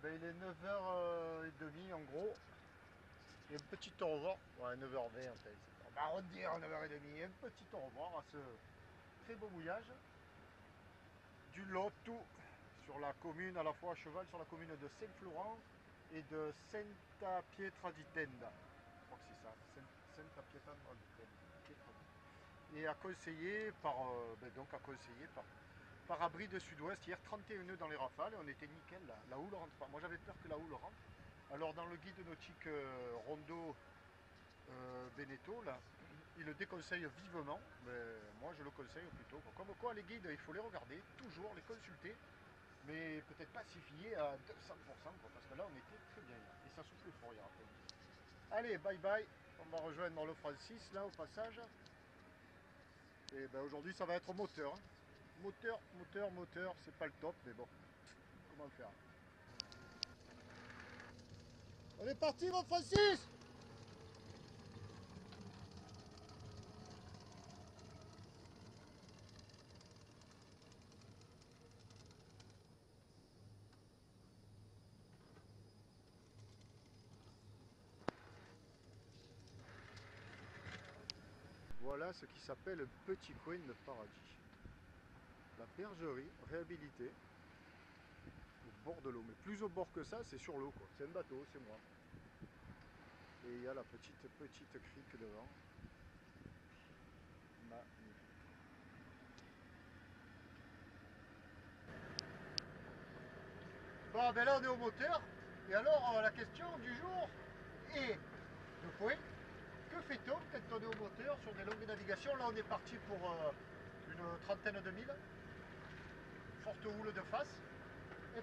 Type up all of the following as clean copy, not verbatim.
ben, il est 9h30 en gros. Et un petit au revoir. Ouais, 9h20 en fait. On va arrondir à 9h30. Un petit au revoir à ce très beau mouillage du Lotou sur la commune, à la fois à cheval sur la commune de Saint-Florent et de Santa Pietra di Tenda. Je crois que c'est ça. Santa Pietra di Tenda. Et à conseiller par abri de sud-ouest. Hier 31 nœuds dans les rafales et on était nickel là. La houle rentre pas. Moi j'avais peur que la houle rentre. Alors dans le guide nautique Rondo Beneteau là, il le déconseille vivement, mais moi je le conseille plutôt. Comme quoi les guides il faut les regarder, toujours les consulter, mais peut-être pas s'y fier à 200%, parce que là on était très bien hier. Et ça soufflait fort hier après-midi. Allez, bye bye, on va rejoindre le Francis là au passage. Et ben aujourd'hui ça va être moteur. Moteur, c'est pas le top, mais bon, comment faire. On est parti mon Francis! Voilà ce qui s'appelle un petit coin de paradis. La bergerie réhabilitée au bord de l'eau. Mais plus au bord que ça, c'est sur l'eau. C'est un bateau, c'est moi. Et il y a la petite crique devant. Magnifique. Bon, ben là on est au moteur. Et alors la question du jour est de point. Que fait-on quand on est au moteur sur des longues navigations? Là on est parti pour une trentaine de milles. Forte houle de face. Eh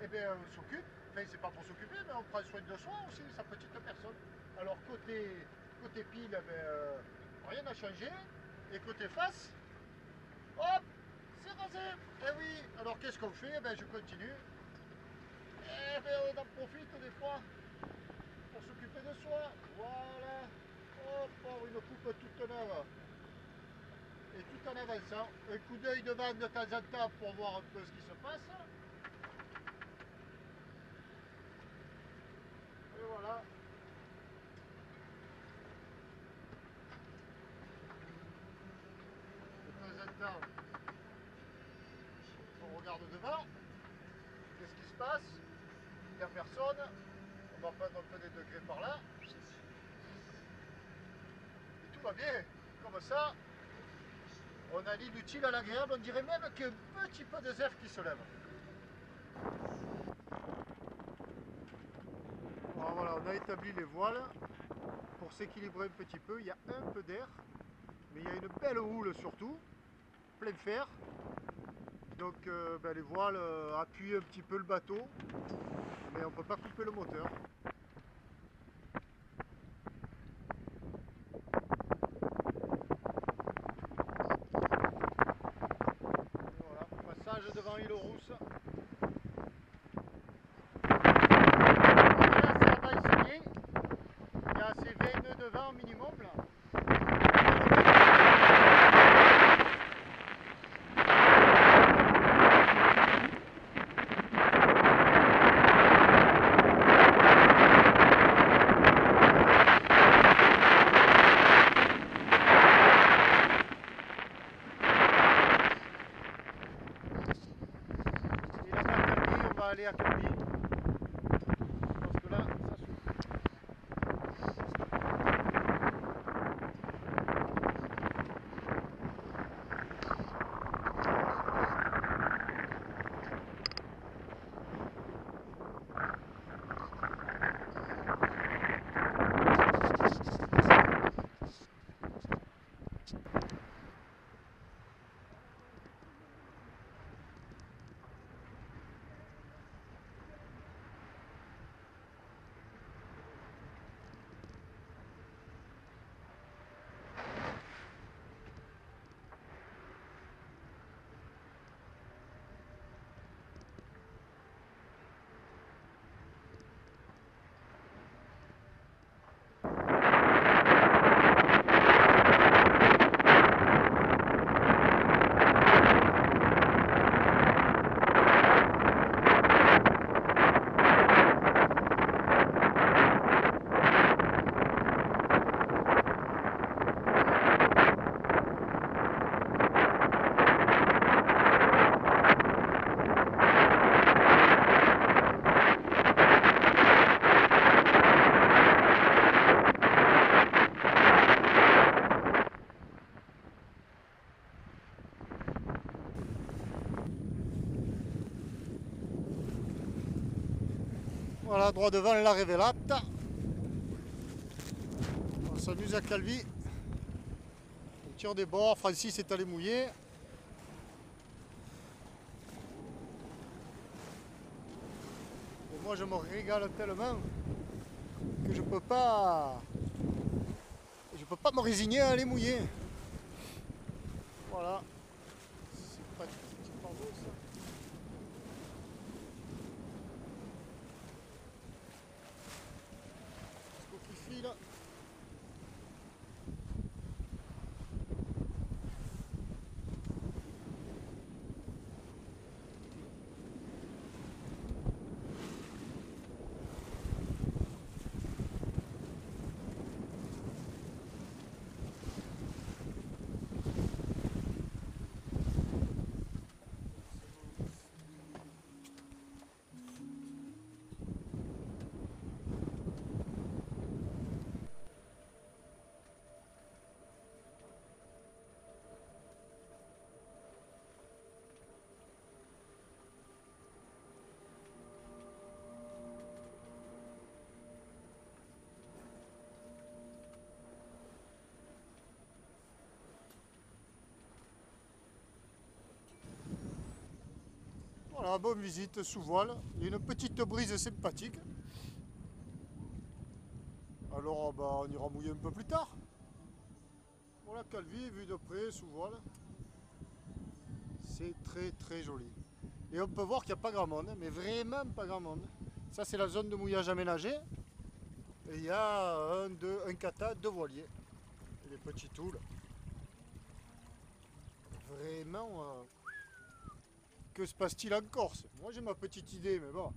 bien, on s'occupe. Enfin, c'est pas pour s'occuper, mais on prend soin de soi aussi, sa petite personne. Alors, côté pile, rien n'a changé. Et côté face, hop, c'est rasé. Eh oui, alors qu'est-ce qu'on fait? Eh bien, je continue. Eh bien, on en profite des fois pour s'occuper de soi. Voilà. Hop, oh, une coupe toute neuve. Et tout en avançant. Un coup d'œil devant de temps en temps pour voir un peu ce qui se passe. Et voilà. De temps en temps, on regarde devant. Qu'est-ce qui se passe? Il n'y a personne. On va prendre un peu des degrés par là. Et tout va bien. Comme ça, on allie l'utile à l'agréable. On dirait même qu'il y a un petit peu de zèbre qui se lève. Alors voilà, on a établi les voiles. Pour s'équilibrer un petit peu, il y a un peu d'air. Mais il y a une belle houle surtout. Plein de fer. Donc les voiles appuient un petit peu le bateau. Mais on ne peut pas couper le moteur. Passage devant Île aux Rousses. Là, ça va essayer. Il y a ces 20 nœuds de vent minimum là. Et là, on va aller à Calvi. Parce que là, ça souffle. Voilà, droit devant la Révélate. On s'amuse à Calvi. On tire des bords, Francis est allé mouiller. Et moi je me régale tellement que je peux pas me résigner à aller mouiller. Voilà. C'est pas beau ça. Qui file. Voilà, bonne visite sous voile. Il y a une petite brise sympathique. Alors on ira mouiller un peu plus tard. Voilà Calvi, vue de près, sous voile. C'est très joli. Et on peut voir qu'il n'y a pas grand monde, mais vraiment pas grand monde. Ça c'est la zone de mouillage aménagée. Et il y a un kata, 2 voiliers. Et les petits touls. Vraiment... que se passe-t-il en Corse? Moi j'ai ma petite idée, mais bon.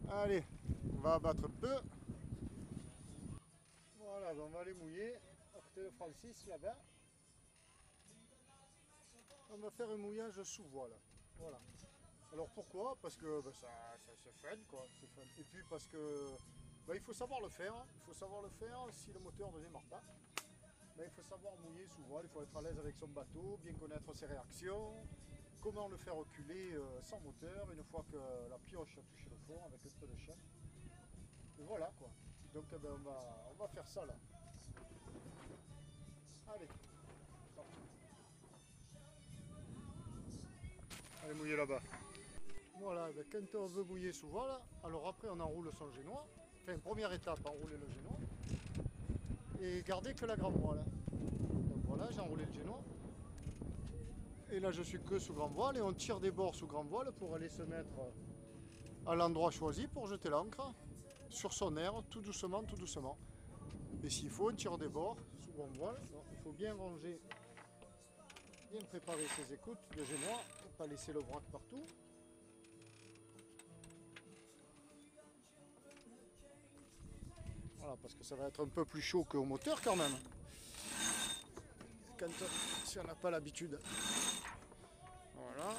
Allez, on va abattre un peu. Voilà, on va aller mouiller à côté de Francis là-bas. On va faire un mouillage sous voile. Voilà. Alors pourquoi? Parce que ça se freine quoi. Et puis parce que il faut savoir le faire. Il faut savoir le faire si le moteur ne démarre pas. Il faut savoir mouiller sous voile, il faut être à l'aise avec son bateau, bien connaître ses réactions, comment le faire reculer sans moteur, une fois que la pioche a touché le fond avec un peu de chef. Et voilà quoi. Donc on va faire ça là. Allez. Allez mouiller là-bas. Voilà, quand on veut mouiller sous voile, alors après on enroule son génois. Enfin, première étape, enrouler le génois. Et garder que la grande voile. Donc voilà, j'ai enroulé le génois. Et là je suis que sous grand voile et on tire des bords sous grand voile pour aller se mettre à l'endroit choisi pour jeter l'ancre sur son air, tout doucement, tout doucement. Et s'il faut, on tire des bords sous grand voile. Donc, il faut bien ranger, bien préparer ses écoutes de génois pour ne pas laisser le vrac partout. Voilà, parce que ça va être un peu plus chaud qu'au moteur quand même. Si on n'a pas l'habitude. Voilà.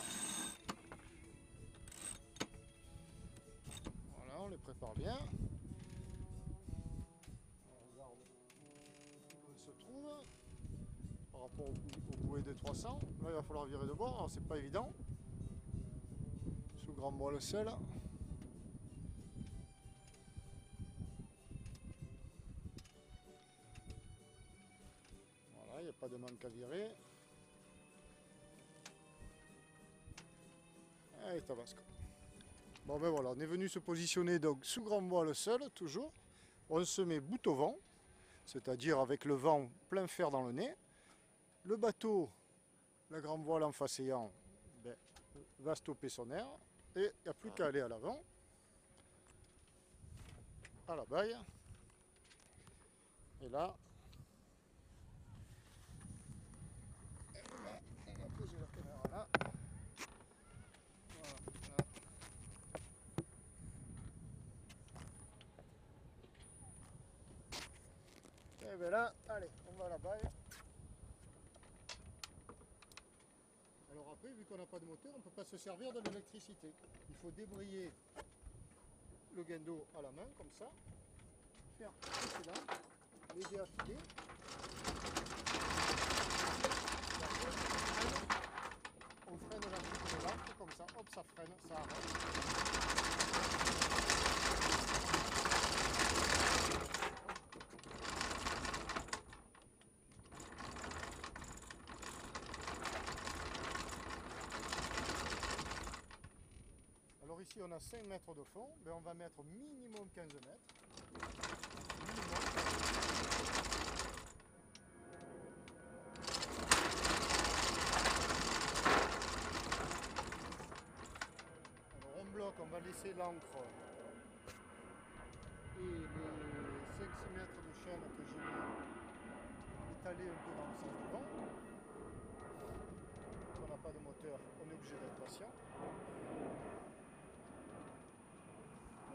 Voilà, on les prépare bien. On regarde où on se trouve par rapport au bouée des 300. Là, il va falloir virer de bord. Alors, c'est pas évident. Sous grand voile seul. Il n'y a pas de manque à virer. Allez, tabasco. Bon ben voilà, on est venu se positionner donc sous grand voile seul, toujours. On se met bout au vent, c'est-à-dire avec le vent plein fer dans le nez. Le bateau, la grande voile en face ayant, va stopper son air. Et il n'y a plus qu'à aller à l'avant. À la baille. Et là, poser la caméra là. Voilà, là. Et bien là, allez, on va à la baille. Alors après, vu qu'on n'a pas de moteur, on ne peut pas se servir de l'électricité. Il faut débrayer le guindeau à la main, comme ça. Faire pousser là, l'aider à filer. On freine la boucle de l'arc, comme ça, hop, ça freine, ça arrête. ici on a 5 mètres de fond, ben on va mettre minimum 15 mètres. Alors on bloque, on va laisser l'encre et les 5-6 mètres de chaîne que j'ai étalés un peu dans le sens du vent. On n'a pas de moteur, on est obligé d'être patient.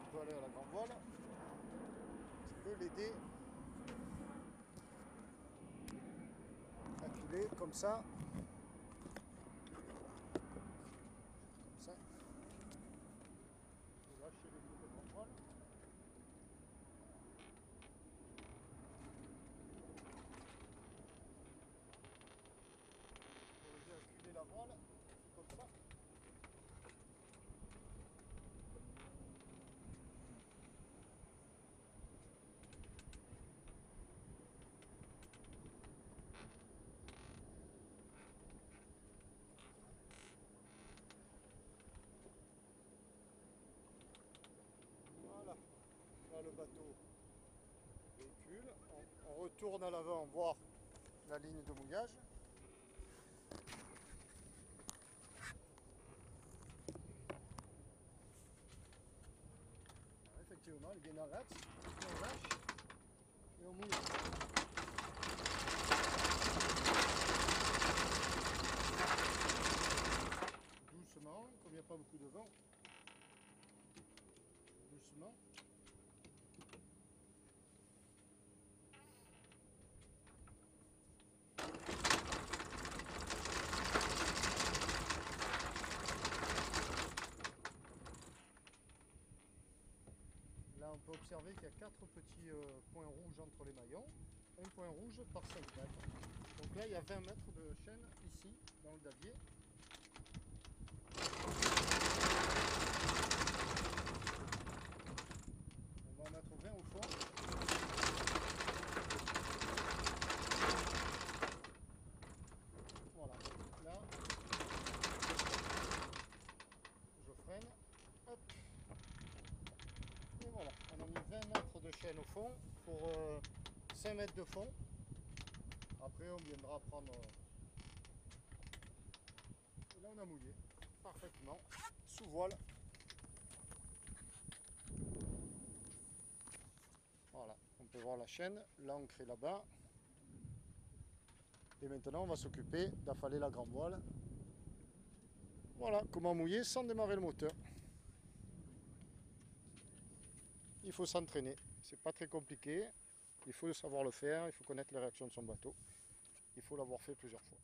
On peut aller à la grande voile. Je peux l'aider à culer comme ça. Comme ça. Je vais lâcher le bout de grande voile. Pour aider à culer la voile, c'est comme ça. Voilà, là le bateau véhicule, on retourne à l'avant voir la ligne de mouillage. Effectivement, il est bien en l'axe, on lâche et on mouille. Doucement, comme il n'y a pas beaucoup de vent. Doucement. Là, on peut observer qu'il y a 4 petits points rouges entre les maillons. Un point rouge par 5 mètres. Donc là, il y a 20 mètres de chaîne ici, dans le davier. On va en mettre 20 au fond. Voilà. Là, je freine. Hop. Et voilà, on a mis 20 mètres de chaîne au fond pour 5 mètres de fond. Après, on viendra prendre... Et là, on a mouillé parfaitement, sous voile. Voilà, on peut voir la chaîne, l'ancre est là-bas. Et maintenant, on va s'occuper d'affaler la grande voile. Voilà, comment mouiller sans démarrer le moteur. Il faut s'entraîner, c'est pas très compliqué. Il faut savoir le faire, il faut connaître les réactions de son bateau. Il faut l'avoir fait plusieurs fois.